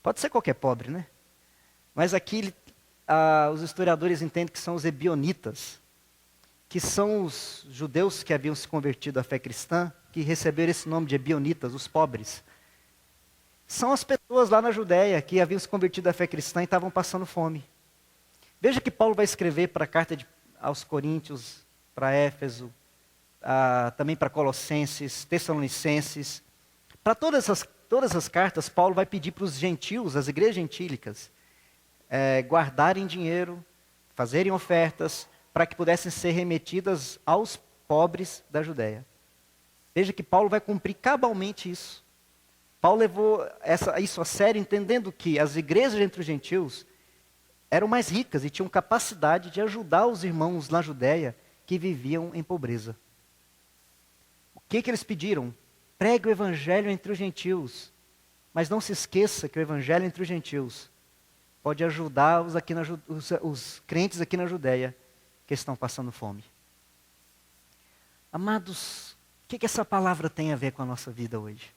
Pode ser qualquer pobre, né? Mas aqui os historiadores entendem que são os ebionitas, que são os judeus que haviam se convertido à fé cristã, que receberam esse nome de ebionitas, os pobres. São as pessoas lá na Judéia que haviam se convertido à fé cristã e estavam passando fome. Veja que Paulo vai escrever para a carta aos Coríntios, para Éfeso, também para Colossenses, Tessalonicenses. Para todas as cartas, Paulo vai pedir para os gentios, as igrejas gentílicas, guardarem dinheiro, fazerem ofertas, para que pudessem ser remetidas aos pobres da Judéia. Veja que Paulo vai cumprir cabalmente isso. Paulo levou isso a sério, entendendo que as igrejas entre os gentios eram mais ricas e tinham capacidade de ajudar os irmãos na Judéia que viviam em pobreza. O que eles pediram? Pregue o evangelho entre os gentios, mas não se esqueça que o evangelho entre os gentios pode ajudar os crentes aqui na Judéia que estão passando fome. Amados, o que essa palavra tem a ver com a nossa vida hoje?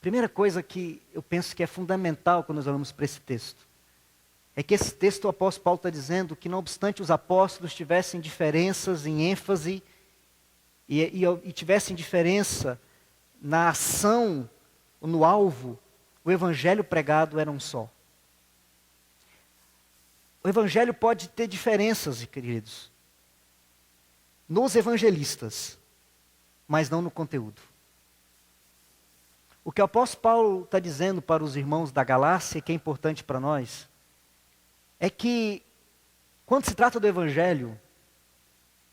Primeira coisa que eu penso que é fundamental quando nós olhamos para esse texto, é que esse texto o apóstolo Paulo está dizendo que não obstante os apóstolos tivessem diferenças em ênfase e tivessem diferença na ação, no alvo, o evangelho pregado era um só. O evangelho pode ter diferenças, queridos, nos evangelistas, mas não no conteúdo. O que o apóstolo Paulo está dizendo para os irmãos da Galácia, que é importante para nós, é que, quando se trata do evangelho,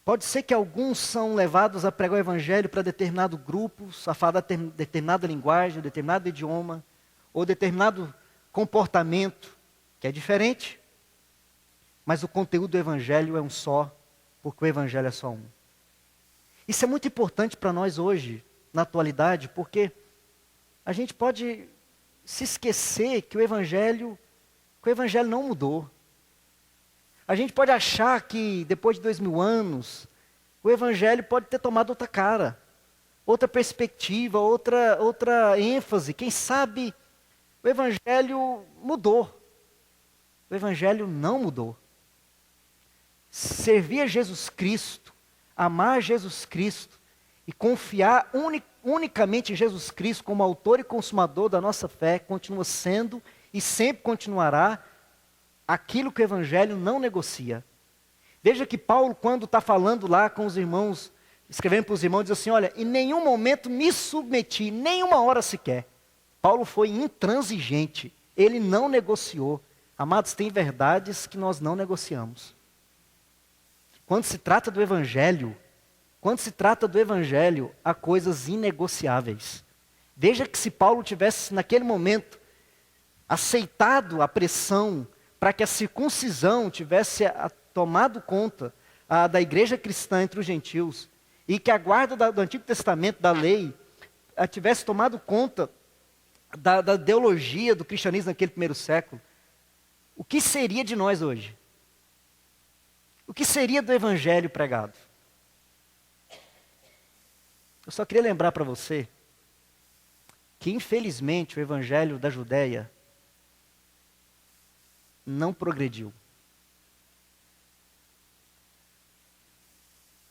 pode ser que alguns são levados a pregar o evangelho para determinado grupo, a falar determinada linguagem, determinado idioma, ou determinado comportamento, que é diferente, mas o conteúdo do evangelho é um só, porque o evangelho é só um. Isso é muito importante para nós hoje, na atualidade, porque a gente pode se esquecer que o evangelho não mudou. A gente pode achar que depois de 2000 anos, o evangelho pode ter tomado outra cara, outra perspectiva, outra ênfase. Quem sabe o evangelho mudou. O evangelho não mudou. Servir a Jesus Cristo, amar Jesus Cristo e confiar unicamente em Jesus Cristo como autor e consumador da nossa fé, continua sendo e sempre continuará aquilo que o evangelho não negocia. Veja que Paulo, quando está falando lá com os irmãos, escrevendo para os irmãos, diz assim, olha, em nenhum momento me submeti, nenhuma hora sequer. Paulo foi intransigente, ele não negociou. Amados, tem verdades que nós não negociamos. Quando se trata do evangelho, há coisas inegociáveis. Veja que se Paulo tivesse, naquele momento, aceitado a pressão para que a circuncisão tivesse tomado conta da igreja cristã entre os gentios, e que a guarda do Antigo Testamento, da lei, tivesse tomado conta da ideologia do cristianismo naquele primeiro século, o que seria de nós hoje? O que seria do evangelho pregado? Eu só queria lembrar para você que, infelizmente, o evangelho da Judéia não progrediu.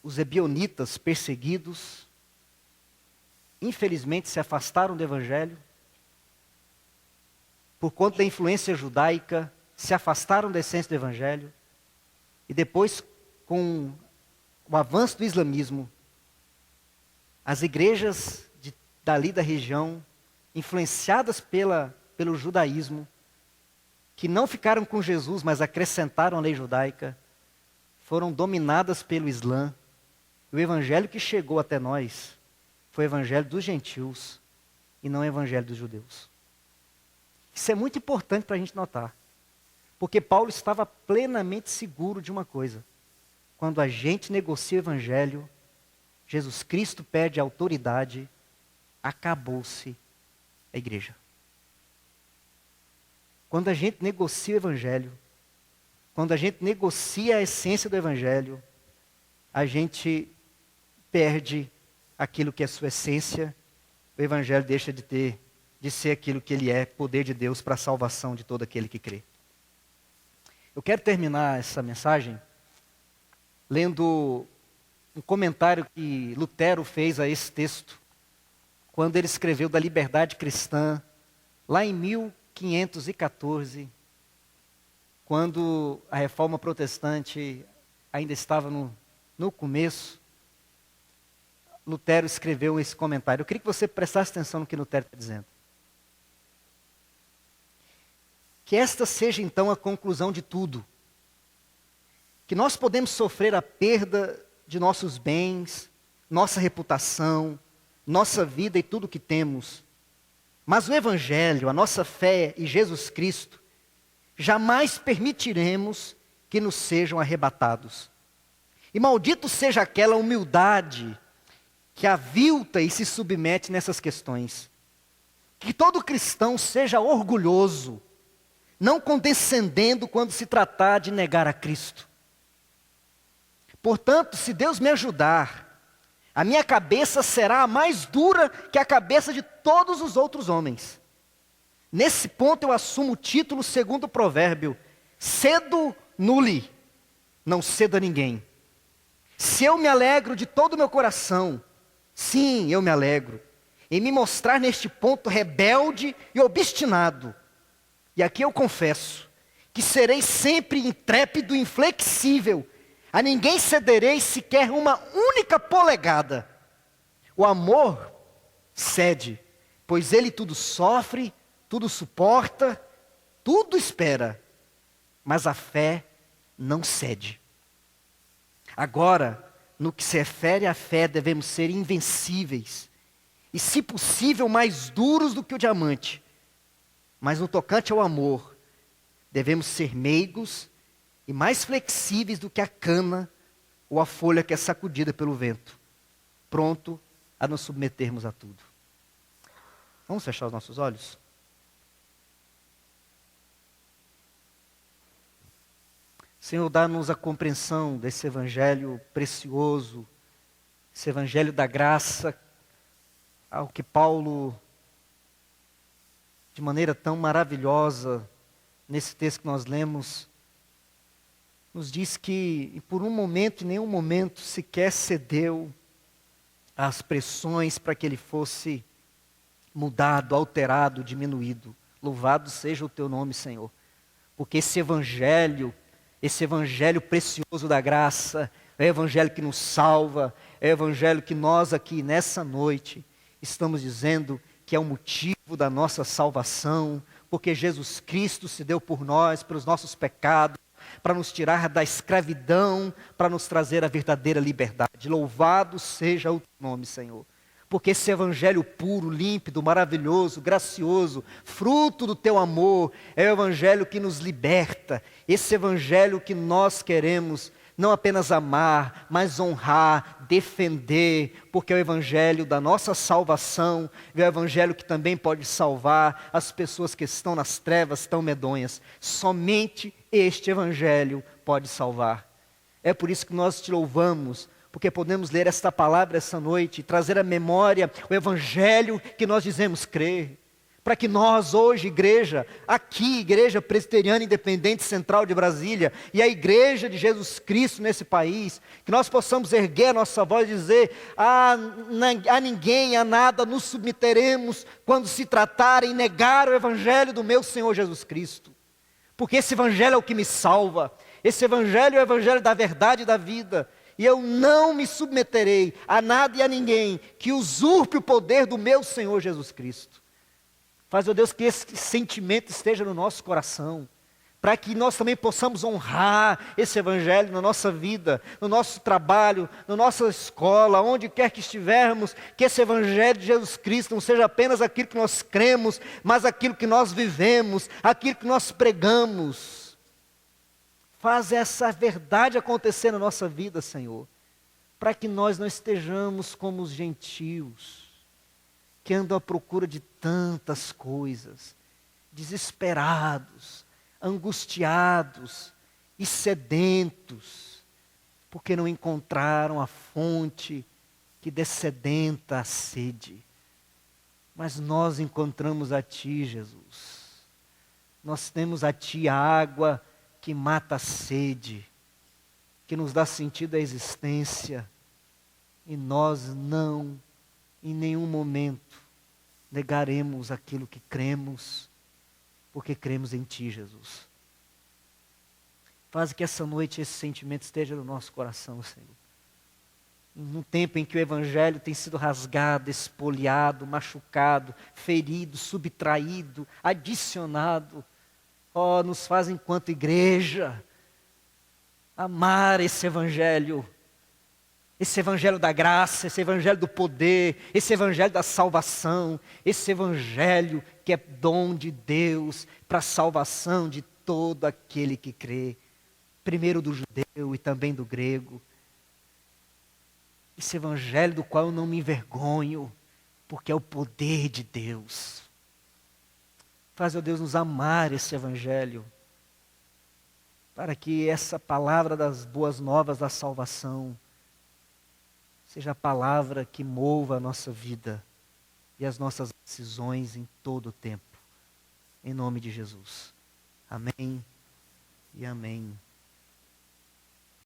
Os ebionitas perseguidos, infelizmente, se afastaram do evangelho. Por conta da influência judaica, se afastaram da essência do evangelho. E depois, com o avanço do islamismo, as igrejas dali da região, influenciadas pelo judaísmo, que não ficaram com Jesus, mas acrescentaram a lei judaica, foram dominadas pelo Islã. O evangelho que chegou até nós foi o evangelho dos gentios e não o evangelho dos judeus. Isso é muito importante para a gente notar, porque Paulo estava plenamente seguro de uma coisa: quando a gente negocia o evangelho, Jesus Cristo perde a autoridade, acabou-se a igreja. Quando a gente negocia o evangelho, quando a gente negocia a essência do evangelho, a gente perde aquilo que é sua essência, o evangelho deixa de ter de ser aquilo que ele é, poder de Deus para a salvação de todo aquele que crê. Eu quero terminar essa mensagem lendo um comentário que Lutero fez a esse texto, quando ele escreveu da liberdade cristã, lá em 1514, quando a reforma protestante ainda estava no começo. Lutero escreveu esse comentário. Eu queria que você prestasse atenção no que Lutero está dizendo. Que esta seja então a conclusão de tudo. Que nós podemos sofrer a perda de nossos bens, nossa reputação, nossa vida e tudo o que temos. Mas o Evangelho, a nossa fé em Jesus Cristo, jamais permitiremos que nos sejam arrebatados. E maldito seja aquela humildade que avilta e se submete nessas questões. Que todo cristão seja orgulhoso, não condescendendo quando se tratar de negar a Cristo. Portanto, se Deus me ajudar, a minha cabeça será a mais dura que a cabeça de todos os outros homens. Nesse ponto eu assumo o título segundo o provérbio: cedo nulli, não cedo a ninguém. Se eu me alegro de todo o meu coração, sim, eu me alegro, em me mostrar neste ponto rebelde e obstinado. E aqui eu confesso que serei sempre intrépido e inflexível, a ninguém cederei sequer uma única polegada. O amor cede, pois ele tudo sofre, tudo suporta, tudo espera, mas a fé não cede. Agora, no que se refere à fé, devemos ser invencíveis, e se possível mais duros do que o diamante. Mas no tocante ao amor, devemos ser meigos e mais flexíveis do que a cana ou a folha que é sacudida pelo vento, pronto a nos submetermos a tudo. Vamos fechar os nossos olhos? Senhor, dá-nos a compreensão desse evangelho precioso, esse evangelho da graça, ao que Paulo, de maneira tão maravilhosa, nesse texto que nós lemos, nos diz que por um momento, em nenhum momento, sequer cedeu às pressões para que ele fosse mudado, alterado, diminuído. Louvado seja o teu nome, Senhor. Porque esse evangelho precioso da graça, é o evangelho que nos salva, é o evangelho que nós aqui nessa noite estamos dizendo que é o motivo da nossa salvação, porque Jesus Cristo se deu por nós, pelos nossos pecados, para nos tirar da escravidão, para nos trazer a verdadeira liberdade. Louvado seja o teu nome, Senhor. Porque esse evangelho puro, límpido, maravilhoso, gracioso, fruto do teu amor, é o evangelho que nos liberta. Esse evangelho que nós queremos não apenas amar, mas honrar, defender, porque é o evangelho da nossa salvação, é o evangelho que também pode salvar as pessoas que estão nas trevas tão medonhas. Somente este evangelho pode salvar. É por isso que nós te louvamos, porque podemos ler esta palavra essa noite e trazer à memória o evangelho que nós dizemos crer. Para que nós hoje, igreja, aqui, Igreja Presbiteriana Independente Central de Brasília, e a Igreja de Jesus Cristo nesse país, que nós possamos erguer a nossa voz e dizer: a ninguém, a nada nos submeteremos quando se tratar em negar o evangelho do meu Senhor Jesus Cristo. Porque esse evangelho é o que me salva, esse evangelho é o evangelho da verdade e da vida. E eu não me submeterei a nada e a ninguém que usurpe o poder do meu Senhor Jesus Cristo. Faz, ó Deus, que esse sentimento esteja no nosso coração, para que nós também possamos honrar esse evangelho na nossa vida, no nosso trabalho, na nossa escola, onde quer que estivermos, que esse evangelho de Jesus Cristo não seja apenas aquilo que nós cremos, mas aquilo que nós vivemos, aquilo que nós pregamos. Faz essa verdade acontecer na nossa vida, Senhor, para que nós não estejamos como os gentios, que andam à procura de tantas coisas, desesperados, angustiados e sedentos, porque não encontraram a fonte que dessedenta a sede. Mas nós encontramos a Ti, Jesus. Nós temos a Ti a água que mata a sede, que nos dá sentido à existência. E nós não, em nenhum momento, negaremos aquilo que cremos, porque cremos em Ti, Jesus. Faz que essa noite esse sentimento esteja no nosso coração, Senhor. Num tempo em que o Evangelho tem sido rasgado, espoliado, machucado, ferido, subtraído, adicionado. Ó, nos faz enquanto igreja amar esse Evangelho da graça, esse Evangelho do poder, esse Evangelho da salvação, esse Evangelho que é dom de Deus para a salvação de todo aquele que crê, primeiro do judeu e também do grego. Esse Evangelho do qual eu não me envergonho, porque é o poder de Deus. Faz, ó Deus, nos amar esse Evangelho, para que essa palavra das boas novas da salvação seja a palavra que mova a nossa vida e as nossas decisões em todo o tempo. Em nome de Jesus. Amém e amém.